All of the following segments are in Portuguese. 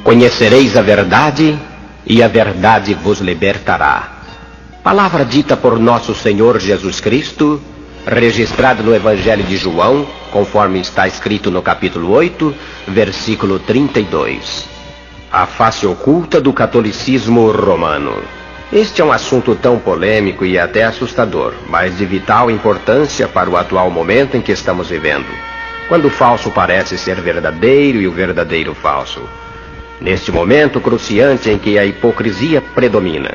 Conhecereis a verdade, e a verdade vos libertará. Palavra dita por nosso Senhor Jesus Cristo, registrada no Evangelho de João, conforme está escrito no capítulo 8, versículo 32. A face oculta do catolicismo romano. Este é um assunto tão polêmico e até assustador, mas de vital importância para o atual momento em que estamos vivendo, quando o falso parece ser verdadeiro e o verdadeiro falso. Neste momento cruciante em que a hipocrisia predomina,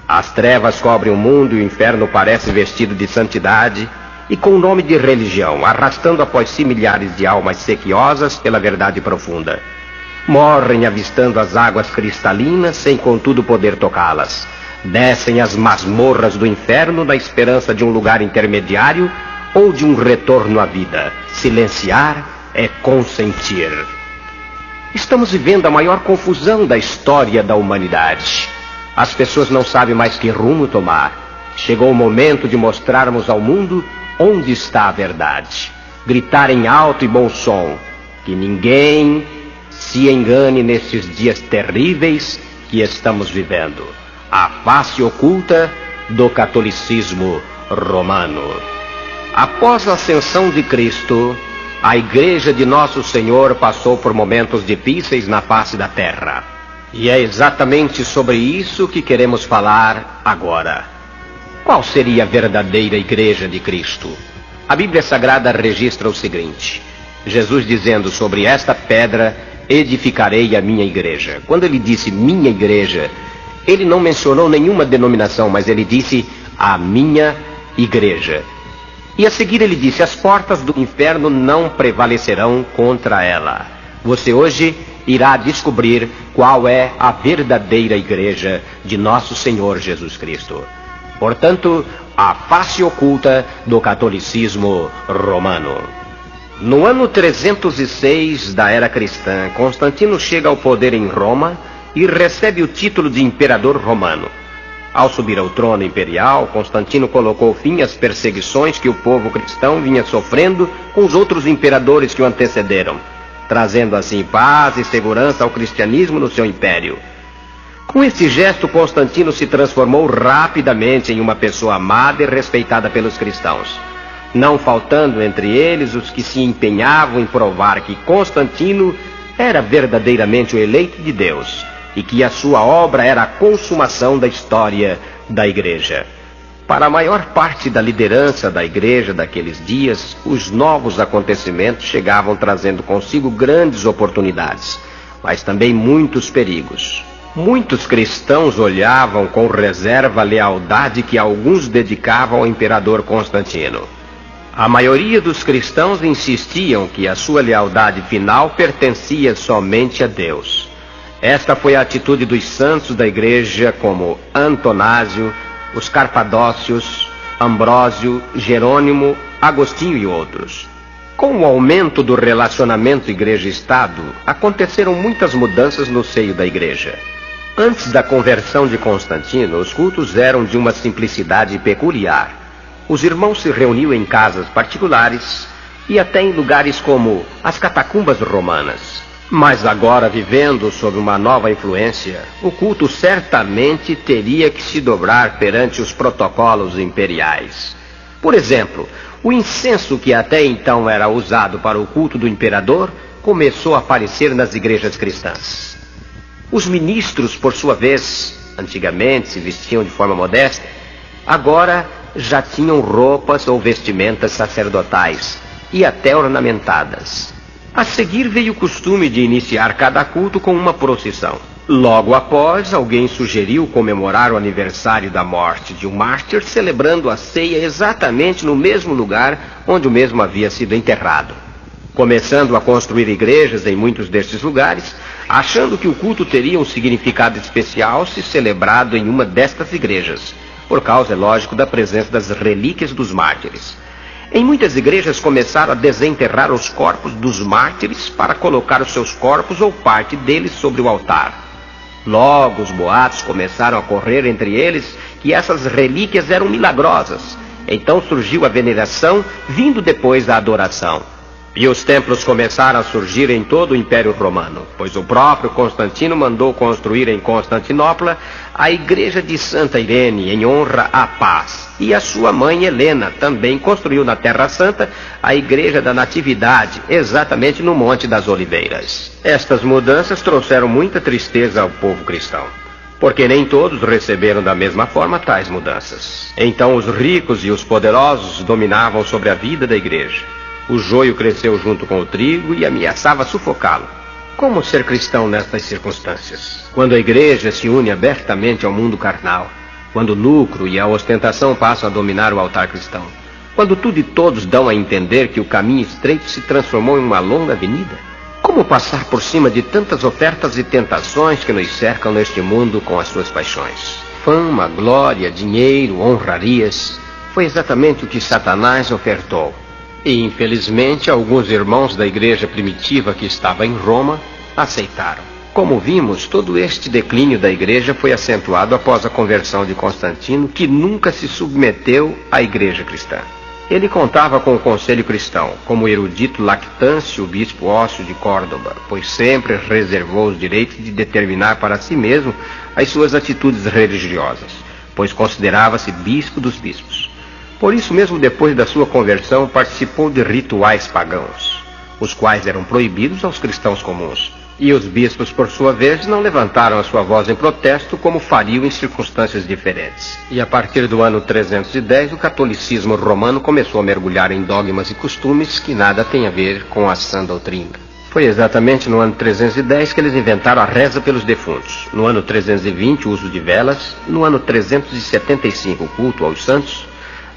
as trevas cobrem o mundo e o inferno parece vestido de santidade e com o nome de religião, arrastando após si milhares de almas sequiosas pela verdade profunda. Morrem avistando as águas cristalinas sem contudo poder tocá-las. Descem as masmorras do inferno na esperança de um lugar intermediário ou de um retorno à vida. Silenciar é consentir. Estamos vivendo a maior confusão da história da humanidade. As pessoas não sabem mais que rumo tomar. Chegou o momento de mostrarmos ao mundo onde está a verdade. Gritar em alto e bom som, que ninguém se engane nestes dias terríveis que estamos vivendo. A face oculta do catolicismo romano. Após a ascensão de Cristo, a Igreja de Nosso Senhor passou por momentos difíceis na face da terra. E é exatamente sobre isso que queremos falar agora. Qual seria a verdadeira Igreja de Cristo? A Bíblia Sagrada registra o seguinte: Jesus dizendo: sobre esta pedra edificarei a minha igreja. Quando ele disse minha igreja, ele não mencionou nenhuma denominação, mas ele disse a minha igreja. E a seguir ele disse: as portas do inferno não prevalecerão contra ela. Você hoje irá descobrir qual é a verdadeira igreja de nosso Senhor Jesus Cristo. Portanto, a face oculta do catolicismo romano. No ano 306 da era cristã, Constantino chega ao poder em Roma e recebe o título de imperador romano. Ao subir ao trono imperial, Constantino colocou fim às perseguições que o povo cristão vinha sofrendo com os outros imperadores que o antecederam, trazendo assim paz e segurança ao cristianismo no seu império. Com esse gesto, Constantino se transformou rapidamente em uma pessoa amada e respeitada pelos cristãos, não faltando entre eles os que se empenhavam em provar que Constantino era verdadeiramente o eleito de Deus e que a sua obra era a consumação da história da Igreja. Para a maior parte da liderança da Igreja daqueles dias, os novos acontecimentos chegavam trazendo consigo grandes oportunidades, mas também muitos perigos. Muitos cristãos olhavam com reserva a lealdade que alguns dedicavam ao imperador Constantino. A maioria dos cristãos insistiam que a sua lealdade final pertencia somente a Deus. Esta foi a atitude dos santos da Igreja como Antonásio, os Carpadócios, Ambrósio, Jerônimo, Agostinho e outros. Com o aumento do relacionamento Igreja-Estado, aconteceram muitas mudanças no seio da Igreja. Antes da conversão de Constantino, os cultos eram de uma simplicidade peculiar. Os irmãos se reuniam em casas particulares e até em lugares como as catacumbas romanas. Mas agora, vivendo sob uma nova influência, o culto certamente teria que se dobrar perante os protocolos imperiais. Por exemplo, o incenso que até então era usado para o culto do imperador começou a aparecer nas igrejas cristãs. Os ministros, por sua vez, antigamente se vestiam de forma modesta, agora já tinham roupas ou vestimentas sacerdotais e até ornamentadas. A seguir veio o costume de iniciar cada culto com uma procissão. Logo após, alguém sugeriu comemorar o aniversário da morte de um mártir, celebrando a ceia exatamente no mesmo lugar onde o mesmo havia sido enterrado. Começando a construir igrejas em muitos destes lugares, achando que o culto teria um significado especial se celebrado em uma destas igrejas, por causa, é lógico, da presença das relíquias dos mártires. Em muitas igrejas começaram a desenterrar os corpos dos mártires para colocar os seus corpos ou parte deles sobre o altar. Logo os boatos começaram a correr entre eles que essas relíquias eram milagrosas. Então surgiu a veneração, vindo depois da adoração. E os templos começaram a surgir em todo o Império Romano, pois o próprio Constantino mandou construir em Constantinopla a igreja de Santa Irene, em honra à paz. E a sua mãe Helena também construiu na Terra Santa a igreja da Natividade, exatamente no Monte das Oliveiras. Estas mudanças trouxeram muita tristeza ao povo cristão, porque nem todos receberam da mesma forma tais mudanças. Então os ricos e os poderosos dominavam sobre a vida da igreja. O joio cresceu junto com o trigo e ameaçava sufocá-lo. Como ser cristão nestas circunstâncias? Quando a igreja se une abertamente ao mundo carnal, quando o lucro e a ostentação passam a dominar o altar cristão, quando tudo e todos dão a entender que o caminho estreito se transformou em uma longa avenida? Como passar por cima de tantas ofertas e tentações que nos cercam neste mundo com as suas paixões? Fama, glória, dinheiro, honrarias, foi exatamente o que Satanás ofertou. E, infelizmente, alguns irmãos da igreja primitiva que estava em Roma aceitaram. Como vimos, todo este declínio da igreja foi acentuado após a conversão de Constantino, que nunca se submeteu à igreja cristã. Ele contava com o conselho cristão, como o erudito Lactâncio, o bispo Ócio de Córdoba, pois sempre reservou os direitos de determinar para si mesmo as suas atitudes religiosas, pois considerava-se bispo dos bispos. Por isso mesmo, depois da sua conversão, participou de rituais pagãos, os quais eram proibidos aos cristãos comuns. E os bispos, por sua vez, não levantaram a sua voz em protesto como fariam em circunstâncias diferentes. E a partir do ano 310, o catolicismo romano começou a mergulhar em dogmas e costumes que nada têm a ver com a sã doutrina. Foi exatamente no ano 310 que eles inventaram a reza pelos defuntos. No ano 320, o uso de velas. No ano 375, o culto aos santos.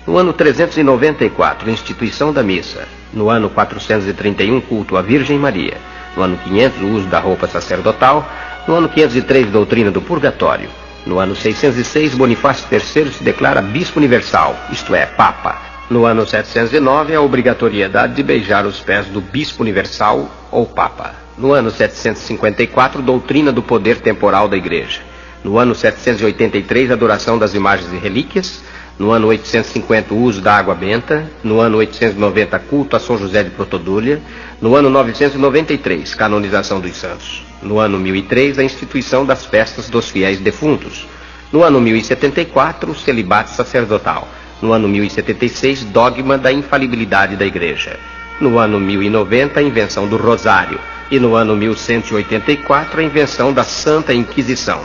No ano 394, a instituição da missa. No ano 431, culto à Virgem Maria. No ano 500, o uso da roupa sacerdotal. No ano 503, doutrina do purgatório. No ano 606, Bonifácio III se declara bispo universal, isto é, papa. No ano 709, a obrigatoriedade de beijar os pés do bispo universal ou papa. No ano 754, doutrina do poder temporal da igreja. No ano 783, adoração das imagens e relíquias. No ano 850, o uso da água benta. No ano 890, culto a São José de Protodúlia. No ano 993, canonização dos santos. No ano 1003, a instituição das festas dos fiéis defuntos. No ano 1074, o celibato sacerdotal. No ano 1076, dogma da infalibilidade da igreja. No ano 1090, a invenção do rosário. E no ano 1184, a invenção da Santa Inquisição.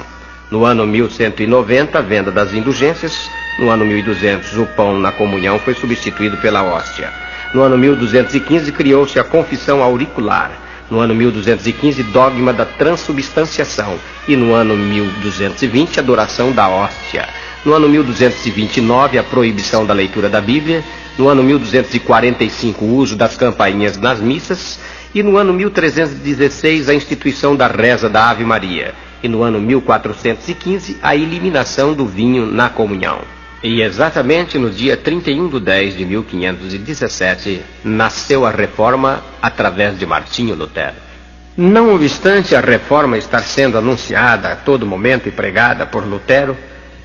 No ano 1190, a venda das indulgências. No ano 1200, o pão na comunhão foi substituído pela hóstia. No ano 1215, criou-se a confissão auricular. No ano 1215, dogma da transubstanciação. E no ano 1220, adoração da hóstia. No ano 1229, a proibição da leitura da Bíblia. No ano 1245, o uso das campainhas nas missas. E no ano 1316, a instituição da reza da Ave Maria. E no ano 1415, a eliminação do vinho na comunhão. E exatamente no dia 31 de 10 de 1517, nasceu a Reforma através de Martinho Lutero. Não obstante a Reforma estar sendo anunciada a todo momento e pregada por Lutero,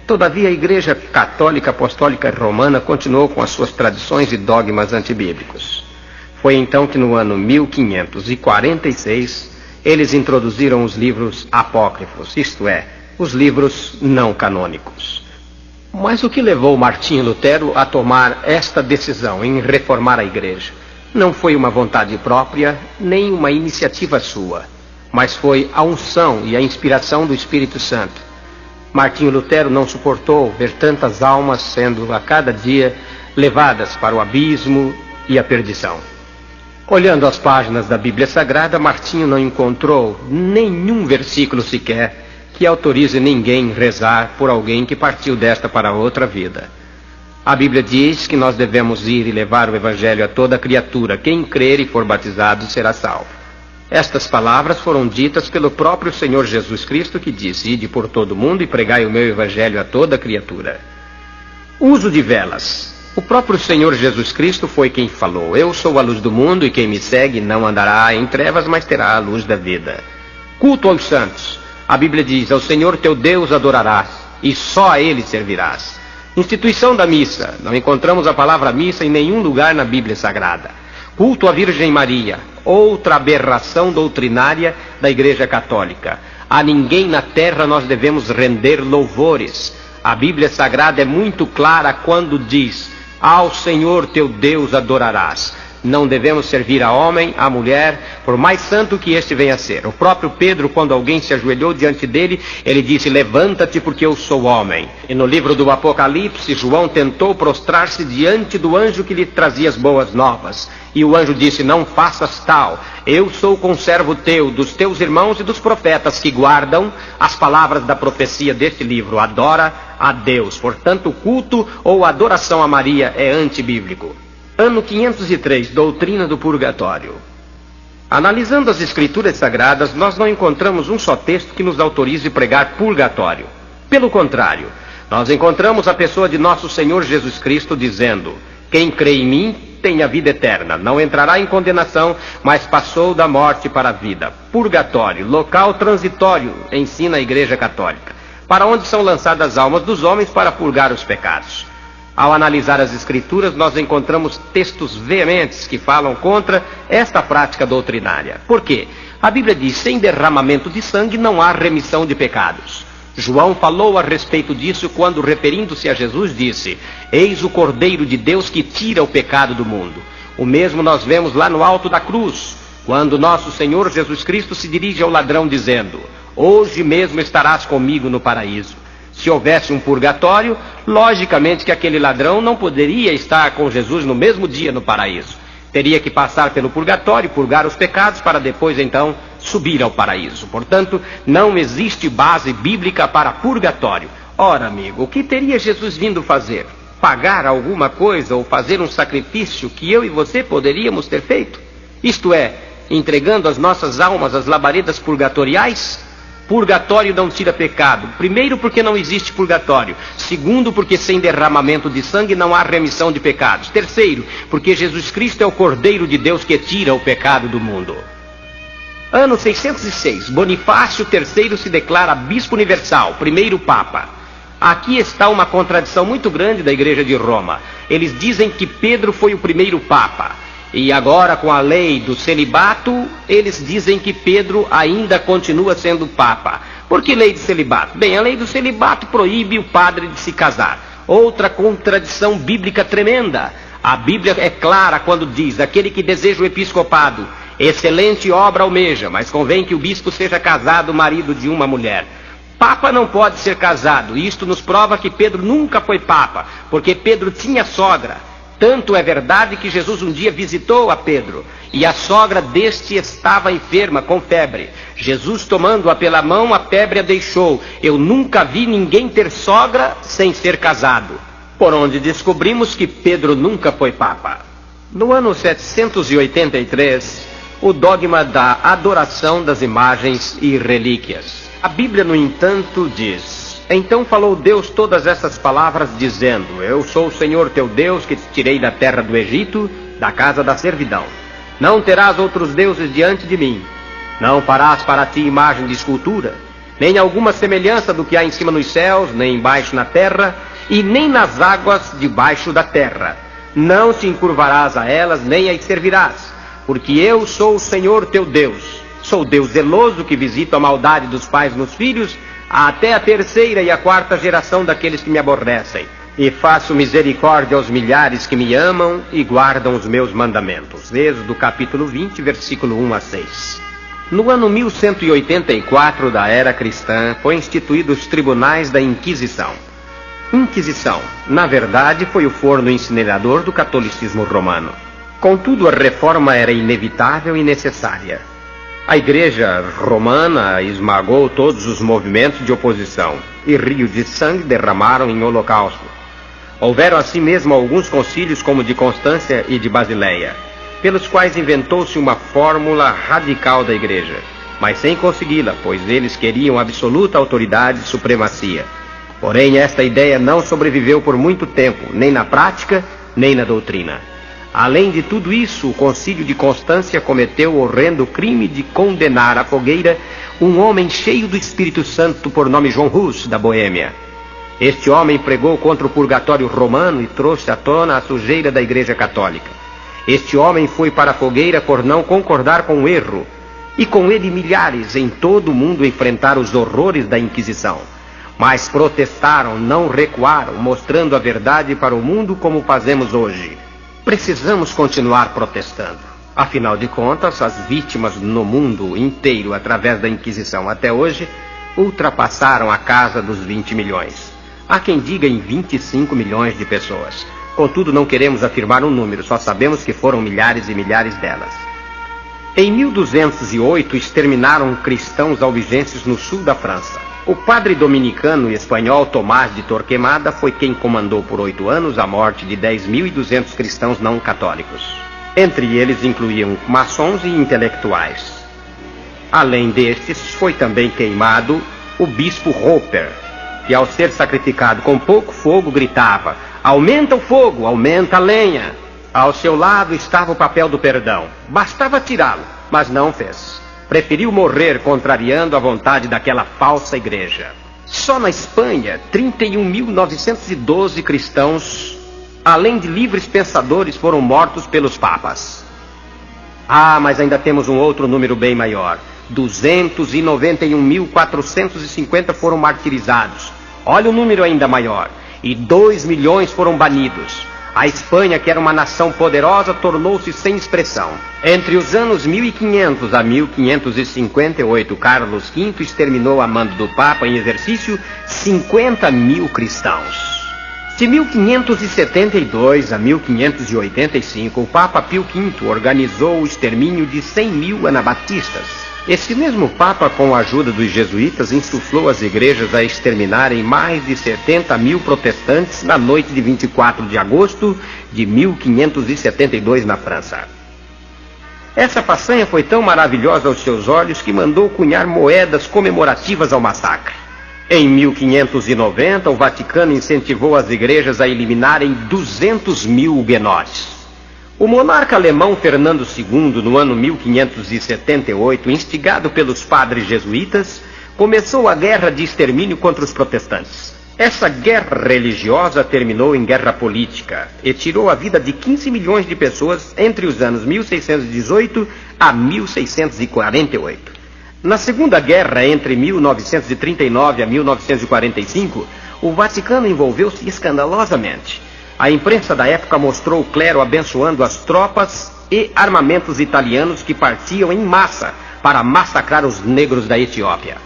todavia a Igreja Católica Apostólica Romana continuou com as suas tradições e dogmas antibíblicos. Foi então que no ano 1546, eles introduziram os livros apócrifos, isto é, os livros não canônicos. Mas o que levou Martinho Lutero a tomar esta decisão em reformar a igreja? Não foi uma vontade própria, nem uma iniciativa sua, mas foi a unção e a inspiração do Espírito Santo. Martinho Lutero não suportou ver tantas almas sendo a cada dia levadas para o abismo e a perdição. Olhando as páginas da Bíblia Sagrada, Martinho não encontrou nenhum versículo sequer que autorize ninguém rezar por alguém que partiu desta para outra vida. A Bíblia diz que nós devemos ir e levar o Evangelho a toda criatura. Quem crer e for batizado será salvo. Estas palavras foram ditas pelo próprio Senhor Jesus Cristo, que disse: ide por todo o mundo e pregai o meu Evangelho a toda criatura. Uso de velas. O próprio Senhor Jesus Cristo foi quem falou: eu sou a luz do mundo e quem me segue não andará em trevas, mas terá a luz da vida. Culto aos santos. A Bíblia diz: ao Senhor teu Deus adorarás, e só a Ele servirás. Instituição da missa. Não encontramos a palavra missa em nenhum lugar na Bíblia Sagrada. Culto à Virgem Maria, outra aberração doutrinária da Igreja Católica. A ninguém na terra nós devemos render louvores. A Bíblia Sagrada é muito clara quando diz: ao Senhor teu Deus adorarás. Não devemos servir a homem, a mulher, por mais santo que este venha a ser. O próprio Pedro, quando alguém se ajoelhou diante dele, ele disse: levanta-te porque eu sou homem. E no livro do Apocalipse, João tentou prostrar-se diante do anjo que lhe trazia as boas novas. E o anjo disse: não faças tal, eu sou conservo teu, dos teus irmãos e dos profetas que guardam as palavras da profecia deste livro. Adora a Deus. Portanto, o culto ou adoração a Maria é antibíblico. Ano 503, doutrina do purgatório. Analisando as escrituras sagradas, nós não encontramos um só texto que nos autorize pregar purgatório. Pelo contrário, nós encontramos a pessoa de nosso Senhor Jesus Cristo dizendo: quem crê em mim tem a vida eterna, não entrará em condenação, mas passou da morte para a vida. Purgatório, local transitório, ensina a Igreja Católica, para onde são lançadas as almas dos homens para purgar os pecados. Ao analisar as Escrituras, nós encontramos textos veementes que falam contra esta prática doutrinária. Por quê? A Bíblia diz: sem derramamento de sangue não há remissão de pecados. João falou a respeito disso quando, referindo-se a Jesus, disse: eis o Cordeiro de Deus que tira o pecado do mundo. O mesmo nós vemos lá no alto da cruz, quando nosso Senhor Jesus Cristo se dirige ao ladrão dizendo: hoje mesmo estarás comigo no paraíso. Se houvesse um purgatório, logicamente que aquele ladrão não poderia estar com Jesus no mesmo dia no paraíso. Teria que passar pelo purgatório, purgar os pecados, para depois então subir ao paraíso. Portanto, não existe base bíblica para purgatório. Ora, amigo, o que teria Jesus vindo fazer? Pagar alguma coisa ou fazer um sacrifício que eu e você poderíamos ter feito? Isto é, entregando as nossas almas às labaredas purgatoriais? Purgatório não tira pecado. Primeiro, porque não existe purgatório. Segundo, porque sem derramamento de sangue não há remissão de pecados. Terceiro, porque Jesus Cristo é o Cordeiro de Deus que tira o pecado do mundo. Ano 606, Bonifácio III se declara bispo universal, primeiro papa. Aqui está uma contradição muito grande da Igreja de Roma. Eles dizem que Pedro foi o primeiro papa. E agora, com a lei do celibato, eles dizem que Pedro ainda continua sendo papa. Por que lei de celibato? Bem, a lei do celibato proíbe o padre de se casar. Outra contradição bíblica tremenda. A Bíblia é clara quando diz: aquele que deseja o episcopado, excelente obra almeja, mas convém que o bispo seja casado, marido de uma mulher. Papa não pode ser casado. Isto nos prova que Pedro nunca foi papa, porque Pedro tinha sogra. Tanto é verdade que Jesus um dia visitou a Pedro, e a sogra deste estava enferma, com febre. Jesus, tomando-a pela mão, a febre a deixou. Eu nunca vi ninguém ter sogra sem ser casado. Por onde descobrimos que Pedro nunca foi papa. No ano 783, o dogma da adoração das imagens e relíquias. A Bíblia, no entanto, diz: então falou Deus todas essas palavras, dizendo: eu sou o Senhor teu Deus, que te tirei da terra do Egito, da casa da servidão. Não terás outros deuses diante de mim. Não farás para ti imagem de escultura, nem alguma semelhança do que há em cima nos céus, nem embaixo na terra, e nem nas águas debaixo da terra. Não te encurvarás a elas, nem as servirás, porque eu sou o Senhor teu Deus. Sou Deus zeloso, que visita a maldade dos pais nos filhos, até a terceira e a quarta geração daqueles que me aborrecem. E faço misericórdia aos milhares que me amam e guardam os meus mandamentos. Êxodo capítulo 20, versículo 1 a 6. No ano 1184 da era cristã, foi instituídos os tribunais da Inquisição. Inquisição, na verdade, foi o forno incinerador do catolicismo romano. Contudo, a reforma era inevitável e necessária. A Igreja romana esmagou todos os movimentos de oposição, e rios de sangue derramaram em holocausto. Houveram assim mesmo alguns concílios, como de Constância e de Basileia, pelos quais inventou-se uma fórmula radical da Igreja, mas sem consegui-la, pois eles queriam absoluta autoridade e supremacia. Porém, esta ideia não sobreviveu por muito tempo, nem na prática, nem na doutrina. Além de tudo isso, o concílio de Constância cometeu o horrendo crime de condenar à fogueira um homem cheio do Espírito Santo por nome João Hus, da Boêmia. Este homem pregou contra o purgatório romano e trouxe à tona a sujeira da Igreja Católica. Este homem foi para a fogueira por não concordar com o erro, e com ele milhares em todo o mundo enfrentaram os horrores da Inquisição. Mas protestaram, não recuaram, mostrando a verdade para o mundo como fazemos hoje. Precisamos continuar protestando. Afinal de contas, as vítimas no mundo inteiro através da Inquisição até hoje ultrapassaram a casa dos 20 milhões. Há quem diga em 25 milhões de pessoas. Contudo, não queremos afirmar um número, só sabemos que foram milhares e milhares delas. Em 1208, exterminaram cristãos albigenses no sul da França. O padre dominicano e espanhol Tomás de Torquemada foi quem comandou por 8 anos a morte de 10.200 cristãos não católicos. Entre eles incluíam maçons e intelectuais. Além destes, foi também queimado o bispo Roper, que ao ser sacrificado com pouco fogo gritava: "Aumenta o fogo, aumenta a lenha." Ao seu lado estava o papel do perdão. Bastava tirá-lo, mas não fez. Preferiu morrer contrariando a vontade daquela falsa igreja. Só na Espanha, 31.912 cristãos, além de livres pensadores, foram mortos pelos papas. Mas ainda temos um outro número bem maior. 291.450 foram martirizados. Olha o número ainda maior. E 2 milhões foram banidos. A Espanha, que era uma nação poderosa, tornou-se sem expressão. Entre os anos 1500 a 1558, Carlos V exterminou a mando do Papa em exercício 50.000 cristãos. De 1572 a 1585, o Papa Pio V organizou o extermínio de 100.000 anabatistas. Esse mesmo Papa, com a ajuda dos jesuítas, insuflou as igrejas a exterminarem mais de 70.000 protestantes na noite de 24 de agosto de 1572 na França. Essa façanha foi tão maravilhosa aos seus olhos que mandou cunhar moedas comemorativas ao massacre. Em 1590, o Vaticano incentivou as igrejas a eliminarem 200.000 huguenotes. O monarca alemão Fernando II, no ano 1578, instigado pelos padres jesuítas, começou a guerra de extermínio contra os protestantes. Essa guerra religiosa terminou em guerra política e tirou a vida de 15 milhões de pessoas entre os anos 1618 a 1648. Na Segunda Guerra, entre 1939 a 1945, o Vaticano envolveu-se escandalosamente. A imprensa da época mostrou o clero abençoando as tropas e armamentos italianos que partiam em massa para massacrar os negros da Etiópia.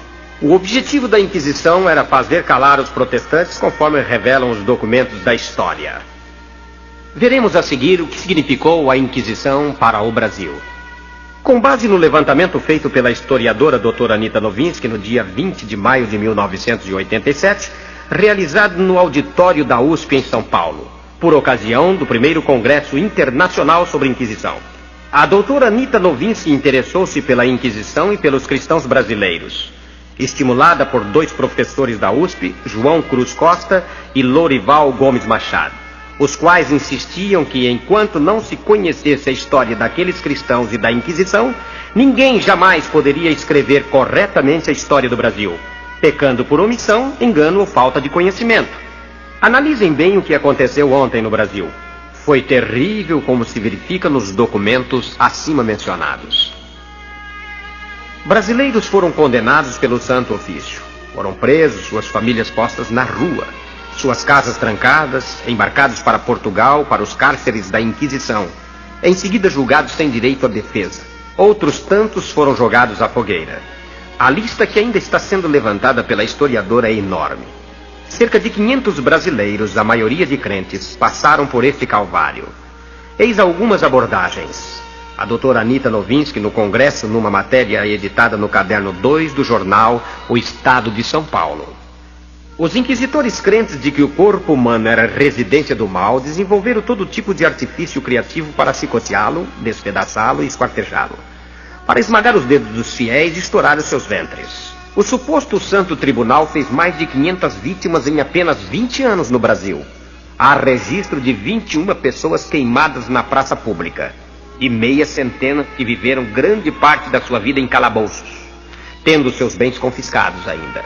O objetivo da Inquisição era fazer calar os protestantes, conforme revelam os documentos da história. Veremos a seguir o que significou a Inquisição para o Brasil. Com base no levantamento feito pela historiadora doutora Anita Novinsky no dia 20 de maio de 1987, realizado no auditório da USP em São Paulo, por ocasião do primeiro Congresso Internacional sobre Inquisição. A doutora Anita Novinsky interessou-se pela Inquisição e pelos cristãos brasileiros. Estimulada por 2 professores da USP, João Cruz Costa e Lorival Gomes Machado, os quais insistiam que, enquanto não se conhecesse a história daqueles cristãos e da Inquisição, ninguém jamais poderia escrever corretamente a história do Brasil, pecando por omissão, engano ou falta de conhecimento. Analisem bem o que aconteceu ontem no Brasil. Foi terrível, como se verifica nos documentos acima mencionados. Brasileiros foram condenados pelo Santo Ofício. Foram presos, suas famílias postas na rua, suas casas trancadas, embarcados para Portugal, para os cárceres da Inquisição, em seguida julgados sem direito à defesa. Outros tantos foram jogados à fogueira. A lista que ainda está sendo levantada pela historiadora é enorme. Cerca de 500 brasileiros, a maioria de crentes, passaram por este calvário. Eis algumas abordagens. A doutora Anita Novinsky, no Congresso, numa matéria editada no caderno 2 do jornal O Estado de São Paulo. Os inquisitores, crentes de que o corpo humano era residência do mal, desenvolveram todo tipo de artifício criativo para chicoteá-lo, despedaçá-lo e esquartejá-lo, para esmagar os dedos dos fiéis e estourar os seus ventres. O suposto Santo Tribunal fez mais de 500 vítimas em apenas 20 anos no Brasil. Há registro de 21 pessoas queimadas na praça pública e meia centena que viveram grande parte da sua vida em calabouços, tendo seus bens confiscados ainda.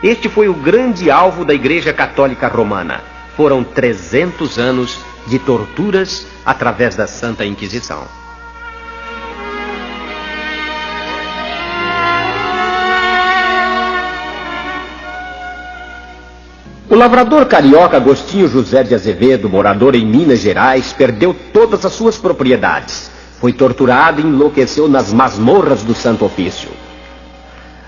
Este foi o grande alvo da Igreja Católica Romana. Foram 300 anos de torturas através da Santa Inquisição. O lavrador carioca Agostinho José de Azevedo, morador em Minas Gerais, perdeu todas as suas propriedades. Foi torturado e enlouqueceu nas masmorras do Santo Ofício.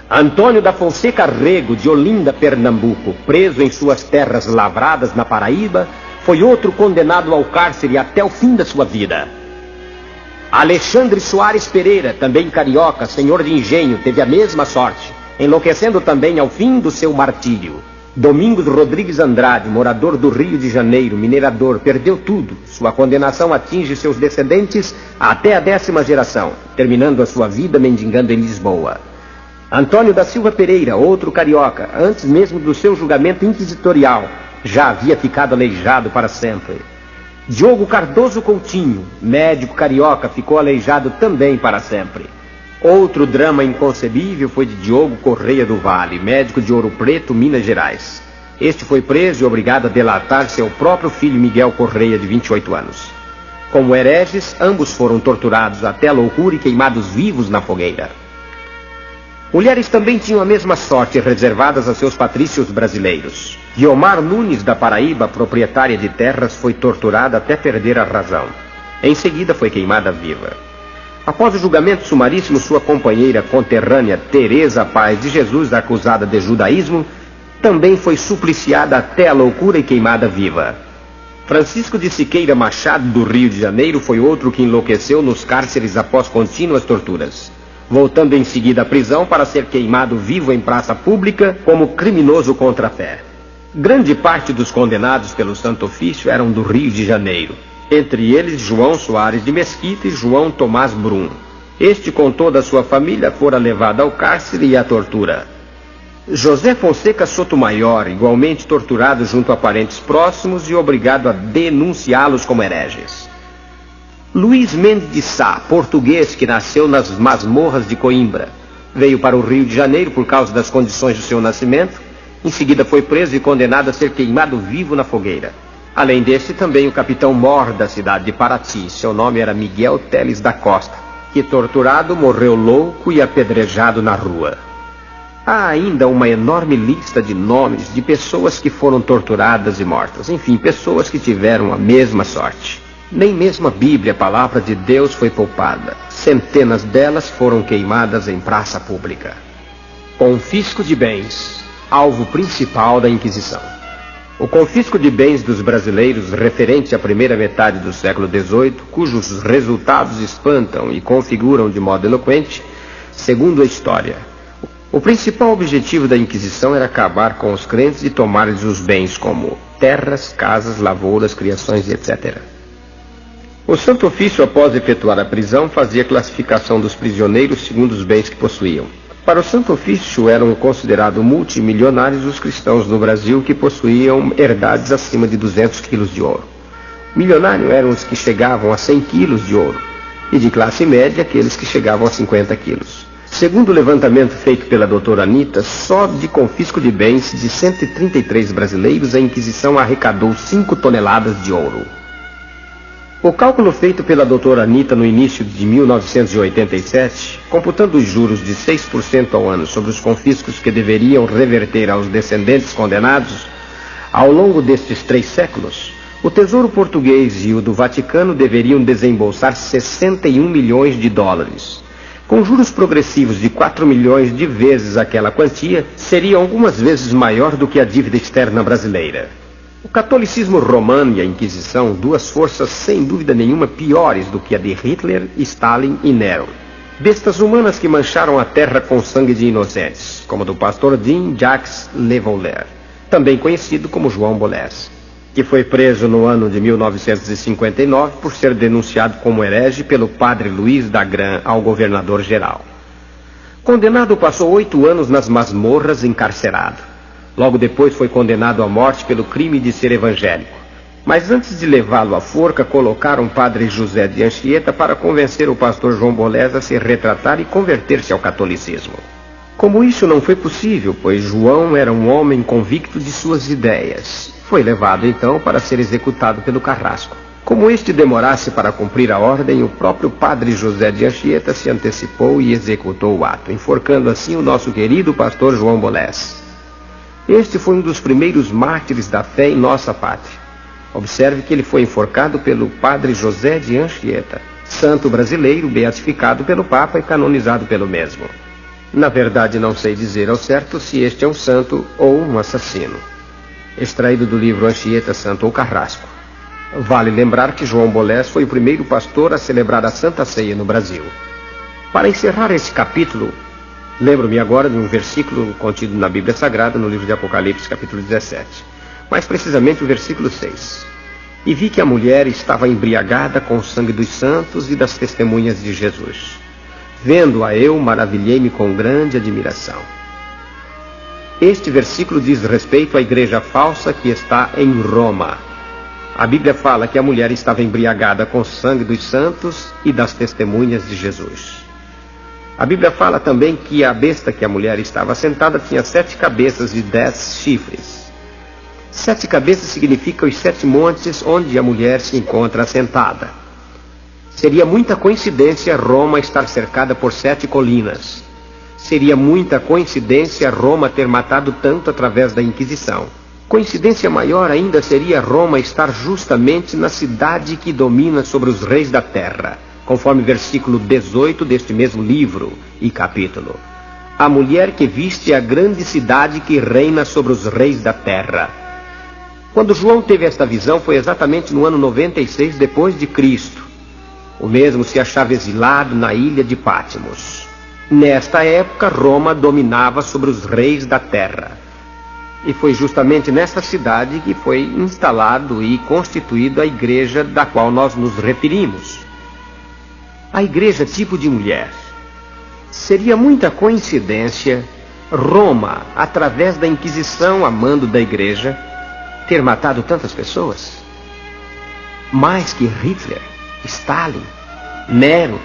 Antônio da Fonseca Rego, de Olinda, Pernambuco, preso em suas terras lavradas na Paraíba, foi outro condenado ao cárcere até o fim da sua vida. Alexandre Soares Pereira, também carioca, senhor de engenho, teve a mesma sorte, enlouquecendo também ao fim do seu martírio. Domingos Rodrigues Andrade, morador do Rio de Janeiro, minerador, perdeu tudo. Sua condenação atinge seus descendentes até a 10ª geração, terminando a sua vida mendigando em Lisboa. Antônio da Silva Pereira, outro carioca, antes mesmo do seu julgamento inquisitorial, já havia ficado aleijado para sempre. Diogo Cardoso Coutinho, médico carioca, ficou aleijado também para sempre. Outro drama inconcebível foi de Diogo Correia do Vale, médico de Ouro Preto, Minas Gerais. Este foi preso e obrigado a delatar seu próprio filho Miguel Correia, de 28 anos. Como hereges, ambos foram torturados até a loucura e queimados vivos na fogueira. Mulheres também tinham a mesma sorte reservadas a seus patrícios brasileiros. Guiomar Nunes, da Paraíba, proprietária de terras, foi torturada até perder a razão. Em seguida foi queimada viva. Após o julgamento sumaríssimo, sua companheira conterrânea, Teresa Paz de Jesus, acusada de judaísmo, também foi supliciada até a loucura e queimada viva. Francisco de Siqueira Machado, do Rio de Janeiro, foi outro que enlouqueceu nos cárceres após contínuas torturas, voltando em seguida à prisão para ser queimado vivo em praça pública como criminoso contra a fé. Grande parte dos condenados pelo Santo Ofício eram do Rio de Janeiro. Entre eles, João Soares de Mesquita e João Tomás Brum. Este, com toda a sua família, fora levado ao cárcere e à tortura. José Fonseca Sotomayor, igualmente torturado junto a parentes próximos e obrigado a denunciá-los como hereges. Luiz Mendes de Sá, português que nasceu nas masmorras de Coimbra, veio para o Rio de Janeiro por causa das condições do seu nascimento. Em seguida foi preso e condenado a ser queimado vivo na fogueira. Além deste, também o capitão Mor da cidade de Paraty, seu nome era Miguel Teles da Costa, que torturado morreu louco e apedrejado na rua. Há ainda uma enorme lista de nomes de pessoas que foram torturadas e mortas, enfim, pessoas que tiveram a mesma sorte. Nem mesmo a Bíblia, a palavra de Deus, foi poupada. Centenas delas foram queimadas em praça pública. Confisco de bens, alvo principal da Inquisição. O confisco de bens dos brasileiros referente à primeira metade do século XVIII, cujos resultados espantam e configuram de modo eloquente, segundo a história. O principal objetivo da Inquisição era acabar com os crentes e tomar-lhes os bens como terras, casas, lavouras, criações, etc. O Santo Ofício, após efetuar a prisão, fazia classificação dos prisioneiros segundo os bens que possuíam. Para o Santo Ofício eram considerados multimilionários os cristãos no Brasil que possuíam herdades acima de 200 quilos de ouro. Milionários eram os que chegavam a 100 quilos de ouro, e de classe média aqueles que chegavam a 50 quilos. Segundo o levantamento feito pela doutora Anita, só de confisco de bens de 133 brasileiros a Inquisição arrecadou 5 toneladas de ouro. O cálculo feito pela doutora Anita no início de 1987, computando os juros de 6% ao ano sobre os confiscos que deveriam reverter aos descendentes condenados, ao longo destes 3 séculos, o Tesouro Português e o do Vaticano deveriam desembolsar 61 milhões de dólares. Com juros progressivos de 4 milhões de vezes aquela quantia, seria algumas vezes maior do que a dívida externa brasileira. O catolicismo romano e a Inquisição, duas forças sem dúvida nenhuma piores do que a de Hitler, Stalin e Nero. Bestas humanas que mancharam a terra com sangue de inocentes, como do pastor Jean-Jacques Le Vauleur, também conhecido como João Bolés, que foi preso no ano de 1959 por ser denunciado como herege pelo padre Luiz Dagran ao governador-geral. Condenado, passou 8 anos nas masmorras encarcerado. Logo depois foi condenado à morte pelo crime de ser evangélico. Mas antes de levá-lo à forca, colocaram o padre José de Anchieta para convencer o pastor João Bolés a se retratar e converter-se ao catolicismo. Como isso não foi possível, pois João era um homem convicto de suas ideias, foi levado então para ser executado pelo carrasco. Como este demorasse para cumprir a ordem, o próprio padre José de Anchieta se antecipou e executou o ato, enforcando assim o nosso querido pastor João Bolés. Este foi um dos primeiros mártires da fé em nossa pátria. Observe que ele foi enforcado pelo padre José de Anchieta, santo brasileiro, beatificado pelo Papa e canonizado pelo mesmo. Na verdade, não sei dizer ao certo se este é um santo ou um assassino. Extraído do livro Anchieta, Santo ou Carrasco. Vale lembrar que João Bolés foi o primeiro pastor a celebrar a Santa Ceia no Brasil. Para encerrar esse capítulo, lembro-me agora de um versículo contido na Bíblia Sagrada, no livro de Apocalipse, capítulo 17. Mais precisamente o versículo 6. E vi que a mulher estava embriagada com o sangue dos santos e das testemunhas de Jesus. Vendo-a eu, maravilhei-me com grande admiração. Este versículo diz respeito à igreja falsa que está em Roma. A Bíblia fala que a mulher estava embriagada com o sangue dos santos e das testemunhas de Jesus. A Bíblia fala também que a besta que a mulher estava sentada tinha 7 cabeças e 10 chifres. 7 cabeças significa os 7 montes onde a mulher se encontra assentada. Seria muita coincidência Roma estar cercada por 7 colinas. Seria muita coincidência Roma ter matado tanto através da Inquisição. Coincidência maior ainda seria Roma estar justamente na cidade que domina sobre os reis da terra, conforme versículo 18 deste mesmo livro e capítulo. A mulher que viste a grande cidade que reina sobre os reis da terra. Quando João teve esta visão foi exatamente no ano 96 depois de Cristo. O mesmo se achava exilado na ilha de Patmos. Nesta época, Roma dominava sobre os reis da terra. E foi justamente nesta cidade que foi instalado e constituído a igreja da qual nós nos referimos. A igreja tipo de mulher. Seria muita coincidência Roma, através da Inquisição a mando da igreja, ter matado tantas pessoas? Mais que Hitler, Stalin, Nero?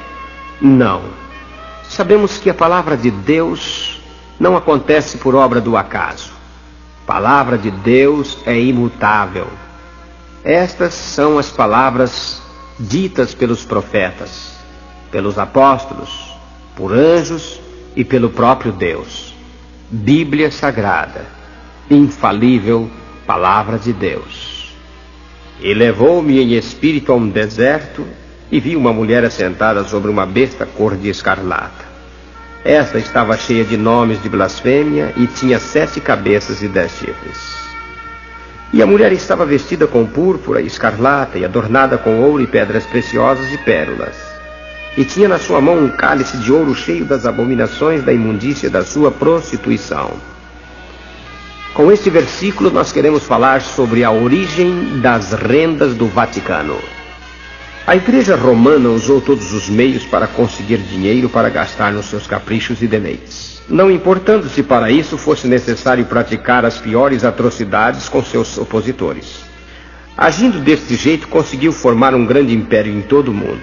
Não. Sabemos que a palavra de Deus não acontece por obra do acaso. A palavra de Deus é imutável. Estas são as palavras ditas pelos profetas, pelos apóstolos, por anjos e pelo próprio Deus. Bíblia Sagrada, infalível palavra de Deus. E levou-me em espírito a um deserto e vi uma mulher assentada sobre uma besta cor de escarlata. Esta estava cheia de nomes de blasfêmia e tinha 7 cabeças e 10 chifres. E a mulher estava vestida com púrpura e escarlata e adornada com ouro e pedras preciosas e pérolas. E tinha na sua mão um cálice de ouro cheio das abominações da imundícia da sua prostituição. Com este versículo nós queremos falar sobre a origem das rendas do Vaticano. A igreja romana usou todos os meios para conseguir dinheiro para gastar nos seus caprichos e deleites, não importando se para isso fosse necessário praticar as piores atrocidades com seus opositores. Agindo deste jeito, conseguiu formar um grande império em todo o mundo.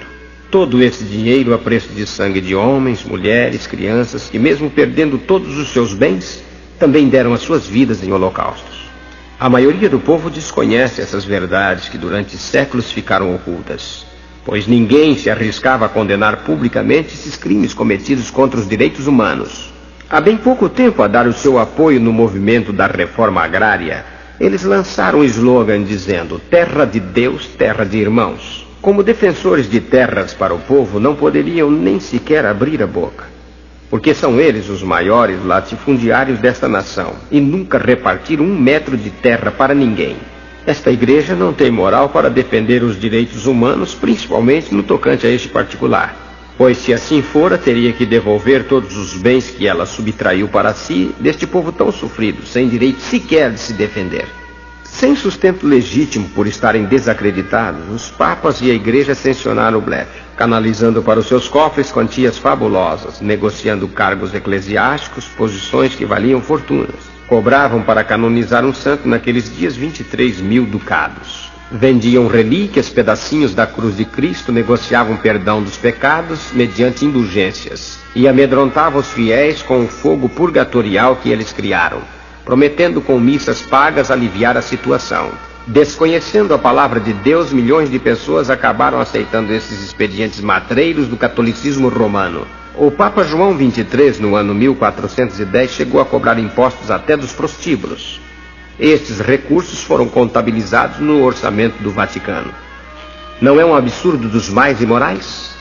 Todo esse dinheiro a preço de sangue de homens, mulheres, crianças, que mesmo perdendo todos os seus bens, também deram as suas vidas em holocaustos. A maioria do povo desconhece essas verdades que durante séculos ficaram ocultas, pois ninguém se arriscava a condenar publicamente esses crimes cometidos contra os direitos humanos. Há bem pouco tempo, a dar o seu apoio no movimento da reforma agrária, eles lançaram um slogan dizendo: terra de Deus, terra de irmãos. Como defensores de terras para o povo, não poderiam nem sequer abrir a boca, porque são eles os maiores latifundiários desta nação e nunca repartiram 1 metro de terra para ninguém. Esta igreja não tem moral para defender os direitos humanos, principalmente no tocante a este particular. Pois se assim fora, teria que devolver todos os bens que ela subtraiu para si deste povo tão sofrido, sem direito sequer de se defender. Sem sustento legítimo por estarem desacreditados, os papas e a igreja sancionaram o blefe, canalizando para os seus cofres quantias fabulosas, negociando cargos eclesiásticos, posições que valiam fortunas. Cobravam para canonizar um santo naqueles dias 23 mil ducados. Vendiam relíquias, pedacinhos da cruz de Cristo, negociavam perdão dos pecados mediante indulgências e amedrontavam os fiéis com o fogo purgatorial que eles criaram, prometendo com missas pagas aliviar a situação. Desconhecendo a palavra de Deus, milhões de pessoas acabaram aceitando esses expedientes matreiros do catolicismo romano. O Papa João XXIII, no ano 1410, chegou a cobrar impostos até dos prostíbulos. Estes recursos foram contabilizados no orçamento do Vaticano. Não é um absurdo dos mais imorais?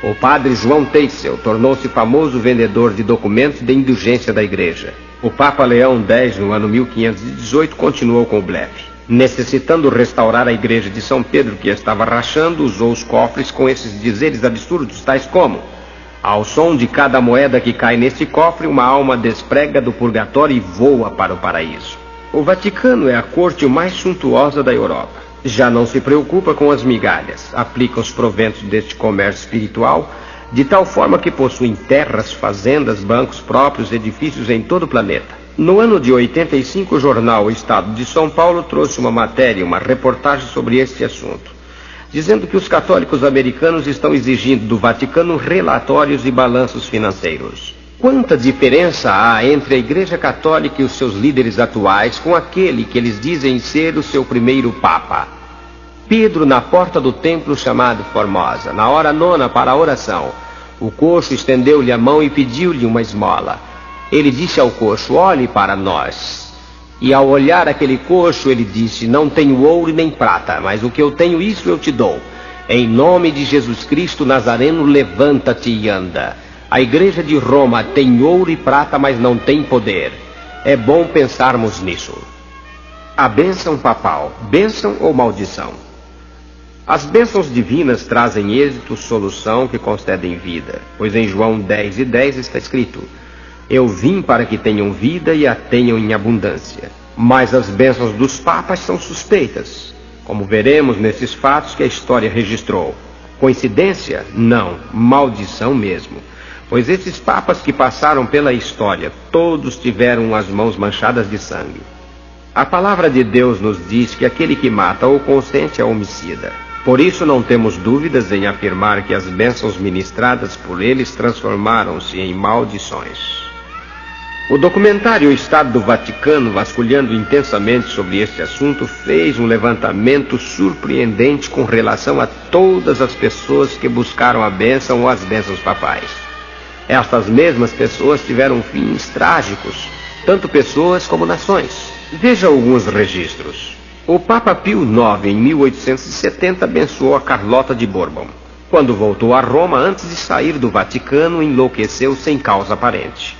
O padre João Teitzel tornou-se famoso vendedor de documentos de indulgência da Igreja. O Papa Leão X, no ano 1518, continuou com o blefe. Necessitando restaurar a Igreja de São Pedro, que estava rachando, usou os cofres com esses dizeres absurdos, tais como: ao som de cada moeda que cai neste cofre, uma alma desprega do purgatório e voa para o paraíso. O Vaticano é a corte mais suntuosa da Europa. Já não se preocupa com as migalhas, aplica os proventos deste comércio espiritual, de tal forma que possuem terras, fazendas, bancos próprios, edifícios em todo o planeta. No ano de 85, o jornal O Estado de São Paulo trouxe uma matéria, uma reportagem sobre este assunto, dizendo que os católicos americanos estão exigindo do Vaticano relatórios e balanços financeiros. Quanta diferença há entre a Igreja Católica e os seus líderes atuais com aquele que eles dizem ser o seu primeiro Papa? Pedro, na porta do templo chamado Formosa, na hora nona para a oração, o coxo estendeu-lhe a mão e pediu-lhe uma esmola. Ele disse ao coxo: olhe para nós. E ao olhar aquele coxo, ele disse: não tenho ouro nem prata, mas o que eu tenho, isso eu te dou. Em nome de Jesus Cristo Nazareno, levanta-te e anda. A Igreja de Roma tem ouro e prata, mas não tem poder. É bom pensarmos nisso. A bênção papal, bênção ou maldição? As bênçãos divinas trazem êxito, solução, que concedem vida, pois em João 10:10 está escrito: eu vim para que tenham vida e a tenham em abundância. Mas as bênçãos dos papas são suspeitas, como veremos nesses fatos que a história registrou. Coincidência? Não, maldição mesmo. Pois esses papas que passaram pela história, todos tiveram as mãos manchadas de sangue. A palavra de Deus nos diz que aquele que mata ou consente é homicida. Por isso não temos dúvidas em afirmar que as bênçãos ministradas por eles transformaram-se em maldições. O documentário O Estado do Vaticano, vasculhando intensamente sobre este assunto, fez um levantamento surpreendente com relação a todas as pessoas que buscaram a bênção ou as bênçãos papais. Estas mesmas pessoas tiveram fins trágicos, tanto pessoas como nações. Veja alguns registros. O Papa Pio IX, em 1870, abençoou a Carlota de Bourbon. Quando voltou a Roma, antes de sair do Vaticano, enlouqueceu sem causa aparente.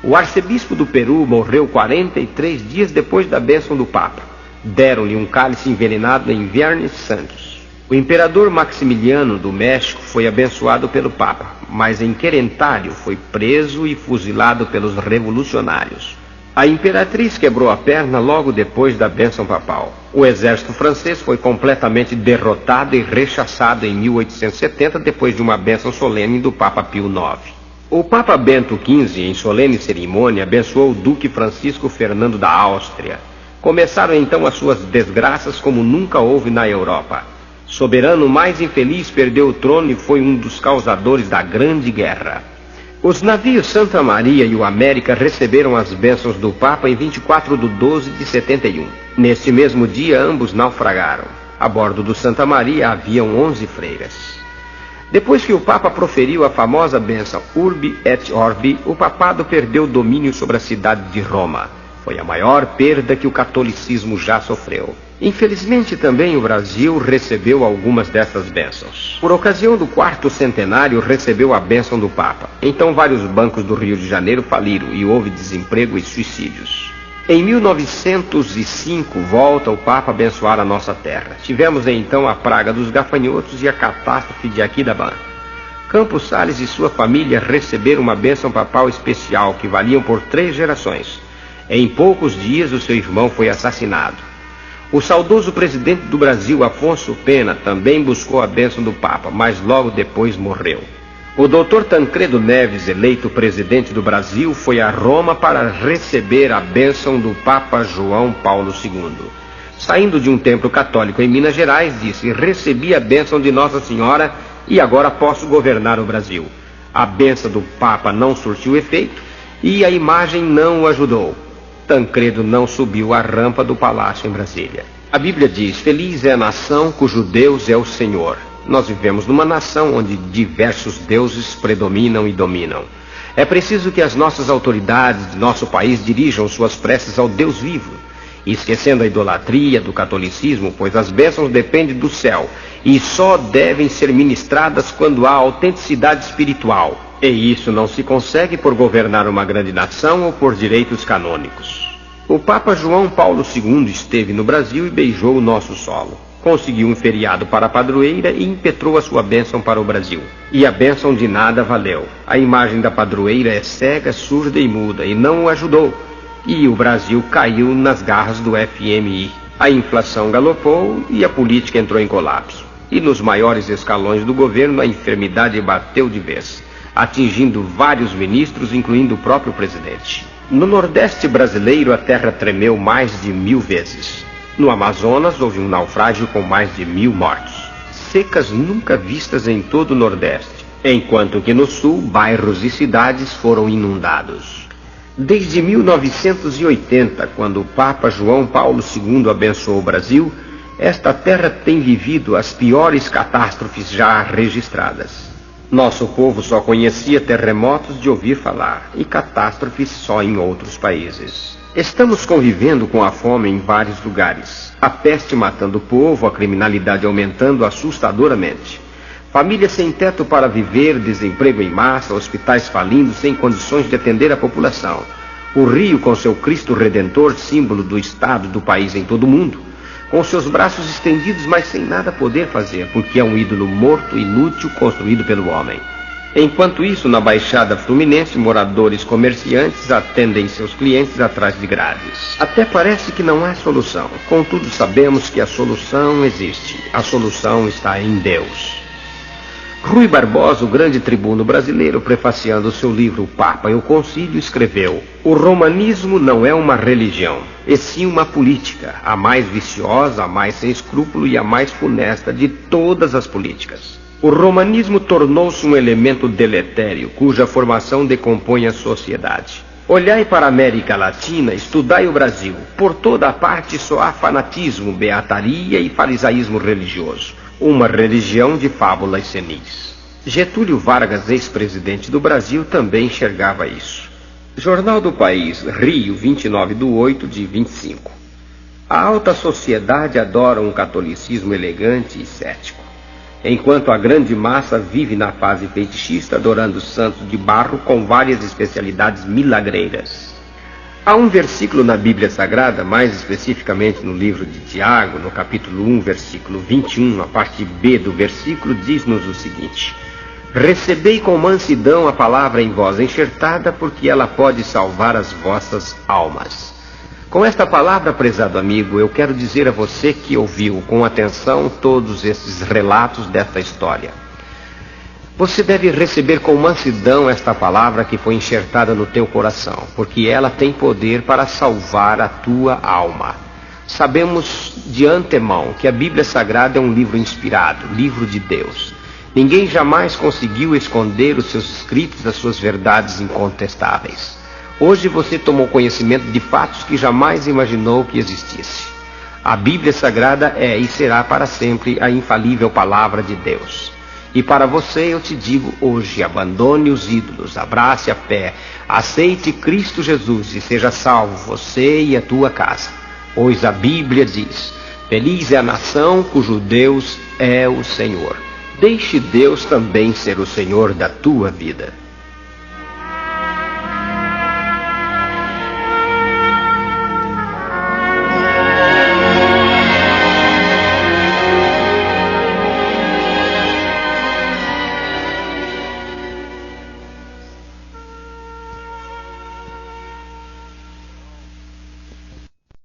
O arcebispo do Peru morreu 43 dias depois da bênção do Papa. Deram-lhe um cálice envenenado em Viernes Santos. O imperador Maximiliano do México foi abençoado pelo Papa, mas em Querentário foi preso e fuzilado pelos revolucionários. A imperatriz quebrou a perna logo depois da bênção papal. O exército francês foi completamente derrotado e rechaçado em 1870 depois de uma bênção solene do Papa Pio IX. O Papa Bento XV, em solene cerimônia, abençoou o Duque Francisco Fernando da Áustria. Começaram então as suas desgraças como nunca houve na Europa. Soberano mais infeliz perdeu o trono e foi um dos causadores da Grande Guerra. Os navios Santa Maria e o América receberam as bênçãos do Papa em 24/12 de 71. Neste mesmo dia, ambos naufragaram. A bordo do Santa Maria haviam 11 freiras. Depois que o Papa proferiu a famosa bênção Urbi et Orbi, o papado perdeu o domínio sobre a cidade de Roma. Foi a maior perda que o catolicismo já sofreu. Infelizmente também o Brasil recebeu algumas dessas bênçãos. Por ocasião do 4º centenário, recebeu a bênção do Papa. Então vários bancos do Rio de Janeiro faliram e houve desemprego e suicídios. Em 1905, volta o Papa a abençoar a nossa terra. Tivemos então a praga dos gafanhotos e a catástrofe de Aquidauã. Campos Sales e sua família receberam uma bênção papal especial que valiam por 3 gerações. Em poucos dias, o seu irmão foi assassinado. O saudoso presidente do Brasil, Afonso Pena, também buscou a bênção do Papa, mas logo depois morreu. O Dr. Tancredo Neves, eleito presidente do Brasil, foi a Roma para receber a bênção do Papa João Paulo II. Saindo de um templo católico em Minas Gerais, disse: recebi a bênção de Nossa Senhora e agora posso governar o Brasil. A bênção do Papa não surtiu efeito e a imagem não o ajudou. Tancredo não subiu a rampa do palácio em Brasília. A Bíblia diz: feliz é a nação cujo Deus é o Senhor. Nós vivemos numa nação onde diversos deuses predominam e dominam. É preciso que as nossas autoridades de nosso país dirijam suas preces ao Deus vivo, esquecendo a idolatria do catolicismo, pois as bênçãos dependem do céu e só devem ser ministradas quando há autenticidade espiritual. E isso não se consegue por governar uma grande nação ou por direitos canônicos. O Papa João Paulo II esteve no Brasil e beijou o nosso solo. Conseguiu um feriado para a padroeira e impetrou a sua bênção para o Brasil. E a bênção de nada valeu. A imagem da padroeira é cega, surda e muda e não o ajudou. E o Brasil caiu nas garras do FMI. A inflação galopou e a política entrou em colapso. E nos maiores escalões do governo a enfermidade bateu de vez, atingindo vários ministros, incluindo o próprio presidente. No Nordeste brasileiro a terra tremeu mais de 1000 vezes. No Amazonas houve um naufrágio com mais de 1000 mortos. Secas nunca vistas em todo o Nordeste, enquanto que no Sul bairros e cidades foram inundados. Desde 1980, quando o Papa João Paulo II abençoou o Brasil, esta terra tem vivido as piores catástrofes já registradas. Nosso povo só conhecia terremotos de ouvir falar e catástrofes só em outros países. Estamos convivendo com a fome em vários lugares. A peste matando o povo, a criminalidade aumentando assustadoramente. Famílias sem teto para viver, desemprego em massa, hospitais falindo sem condições de atender a população. O Rio com seu Cristo Redentor, símbolo do Estado do país em todo o mundo, com seus braços estendidos, mas sem nada poder fazer, porque é um ídolo morto, inútil, construído pelo homem. Enquanto isso, na Baixada Fluminense, moradores comerciantes atendem seus clientes atrás de grades. Até parece que não há solução. Contudo, sabemos que a solução existe. A solução está em Deus. Rui Barbosa, o grande tribuno brasileiro, prefaciando seu livro O Papa e o Concílio, escreveu: o romanismo não é uma religião, e sim uma política, a mais viciosa, a mais sem escrúpulo e a mais funesta de todas as políticas. O romanismo tornou-se um elemento deletério, cuja formação decompõe a sociedade. Olhai para a América Latina, estudai o Brasil. Por toda a parte só há fanatismo, beataria e farisaísmo religioso. Uma religião de fábulas senis. Getúlio Vargas, ex-presidente do Brasil, também enxergava isso. Jornal do País, Rio, 29/8/25. A alta sociedade adora um catolicismo elegante e cético, enquanto a grande massa vive na fase fetichista, adorando santos de barro com várias especialidades milagreiras. Há um versículo na Bíblia Sagrada, mais especificamente no livro de Tiago, no capítulo 1, versículo 21, a parte B do versículo, diz-nos o seguinte: recebei com mansidão a palavra em vós enxertada, porque ela pode salvar as vossas almas. Com esta palavra, prezado amigo, eu quero dizer a você que ouviu com atenção todos esses relatos desta história. Você deve receber com mansidão esta palavra que foi enxertada no teu coração, porque ela tem poder para salvar a tua alma. Sabemos de antemão que a Bíblia Sagrada é um livro inspirado, livro de Deus. Ninguém jamais conseguiu esconder os seus escritos, as suas verdades incontestáveis. Hoje você tomou conhecimento de fatos que jamais imaginou que existisse. A Bíblia Sagrada é e será para sempre a infalível palavra de Deus. E para você eu te digo hoje: abandone os ídolos, abrace a fé, aceite Cristo Jesus e seja salvo você e a tua casa. Pois a Bíblia diz: feliz é a nação cujo Deus é o Senhor. Deixe Deus também ser o Senhor da tua vida.